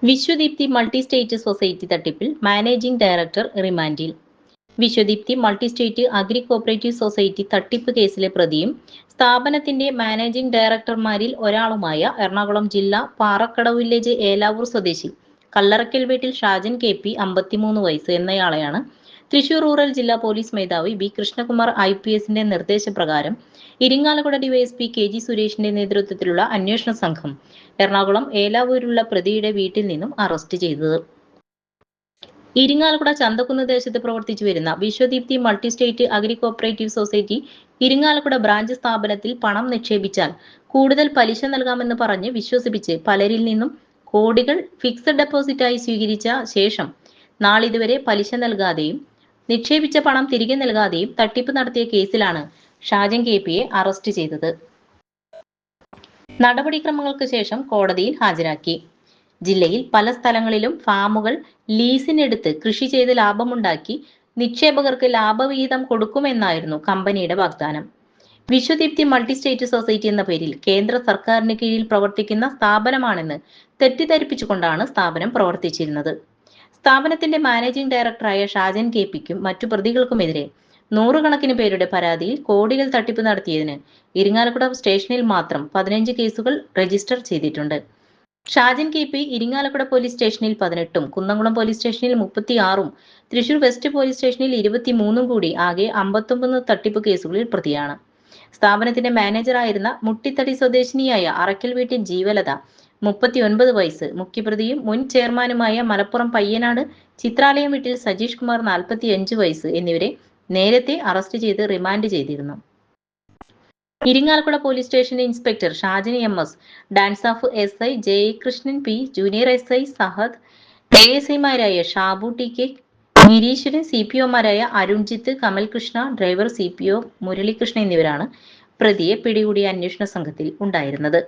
Vishwadeepthi multi state society തട്ടിപ്പിൽ managing director റിമാൻഡിൽ. Vishwadeepthi multi state agri cooperative society തട്ടിപ്പ് കേസിലെ പ്രതിയും സ്ഥാപനത്തിന്റെ മാനേജിംഗ് ഡയറക്ടർമാരിൽ ഒരാളുമായ എറണാകുളം ജില്ലാ പാറക്കടവ് വില്ലേജ് ഏലാവൂർ സ്വദേശി കല്ലറയ്ക്കൽ വീട്ടിൽ ഷാജൻ KP 53 വയസ്സ് എന്നയാളെയാണ് തൃശൂർ റൂറൽ ജില്ലാ പോലീസ് മേധാവി ബി കൃഷ്ണകുമാർ IPSന്റെ നിർദ്ദേശപ്രകാരം ഇരിങ്ങാലക്കുട DYSP KG സുരേഷിന്റെ നേതൃത്വത്തിലുള്ള അന്വേഷണ സംഘം എറണാകുളം ഏലാവൂരിലുള്ള പ്രതിയുടെ വീട്ടിൽ നിന്നും അറസ്റ്റ് ചെയ്തത്. ഇരിങ്ങാലക്കുട ചന്തക്കുന്ന് ദേശത്ത് പ്രവർത്തിച്ചു വരുന്ന Vishwadeepthi multi state agri cooperative society Irinjalakuda branch സ്ഥാപനത്തിൽ പണം നിക്ഷേപിച്ചാൽ കൂടുതൽ പലിശ നൽകാമെന്ന് പറഞ്ഞ് വിശ്വസിപ്പിച്ച് പലരിൽ നിന്നും കോടികൾ ഫിക്സഡ് ഡെപ്പോസിറ്റായി സ്വീകരിച്ച ശേഷം നാളിതുവരെ പലിശ നൽകാതെയും നിക്ഷേപിച്ച പണം തിരികെ നൽകാതെയും തട്ടിപ്പ് നടത്തിയ കേസിലാണ് ഷാജൻ KPയെ അറസ്റ്റ് ചെയ്തത്. നടപടിക്രമങ്ങൾക്ക് ശേഷം കോടതിയിൽ ഹാജരാക്കി. ജില്ലയിൽ പല സ്ഥലങ്ങളിലും ഫാമുകൾ ലീസിനെടുത്ത് കൃഷി ചെയ്ത് ലാഭമുണ്ടാക്കി നിക്ഷേപകർക്ക് ലാഭവിഹിതം കൊടുക്കുമെന്നായിരുന്നു കമ്പനിയുടെ വാഗ്ദാനം. വിശ്വദീപ്തി മൾട്ടി സ്റ്റേറ്റ് സൊസൈറ്റി എന്ന പേരിൽ കേന്ദ്ര സർക്കാരിന് കീഴിൽ പ്രവർത്തിക്കുന്ന സ്ഥാപനമാണെന്ന് തെറ്റിദ്ധരിപ്പിച്ചുകൊണ്ടാണ് സ്ഥാപനം പ്രവർത്തിച്ചിരുന്നത്. സ്ഥാപനത്തിന്റെ മാനേജിംഗ് ഡയറക്ടറായ ഷാജൻ KPക്കും മറ്റു പ്രതികൾക്കുമെതിരെ നൂറുകണക്കിന് പേരുടെ പരാതിയിൽ കോടികൾ തട്ടിപ്പ് നടത്തിയതിന് ഇരിങ്ങാലക്കുട സ്റ്റേഷനിൽ മാത്രം 15 കേസുകൾ രജിസ്റ്റർ ചെയ്തിട്ടുണ്ട്. ഷാജൻ KP ഇരിങ്ങാലക്കുട പോലീസ് സ്റ്റേഷനിൽ 18ഉം കുന്നംകുളം പോലീസ് സ്റ്റേഷനിൽ 36ഉം തൃശൂർ വെസ്റ്റ് പോലീസ് സ്റ്റേഷനിൽ 23ഉം കൂടി ആകെ 59 തട്ടിപ്പ് കേസുകളിൽ പ്രതിയാണ്. സ്ഥാപനത്തിന്റെ മാനേജറായിരുന്ന മുട്ടിത്തടി സ്വദേശിനിയായ അറയ്ക്കൽ വീട്ടിൽ ജീവലത 39 വയസ്സ്, മുഖ്യപ്രതിയും മുൻ ചെയർമാനുമായ മലപ്പുറം പയ്യനാട് ചിത്രാലയം വീട്ടിൽ സജീഷ് കുമാർ 45 വയസ്സ് എന്നിവരെ നേരത്തെ അറസ്റ്റ് ചെയ്ത് റിമാൻഡ് ചെയ്തിരുന്നു. Irinjalakuda police station inspector Shajan MS, DANSAF SI Jayakrishnan P, junior SI Sahad, ASIമാരായ ഷാബു TK, നിരീശ്വരൻ, CPOമാരായ അരുൺജിത്ത്, കമൽകൃഷ്ണ, ഡ്രൈവർ CPO മുരളികൃഷ്ണൻ എന്നിവരാണ് പ്രതിയെ പിടികൂടിയ അന്വേഷണ സംഘത്തിൽ ഉണ്ടായിരുന്നത്.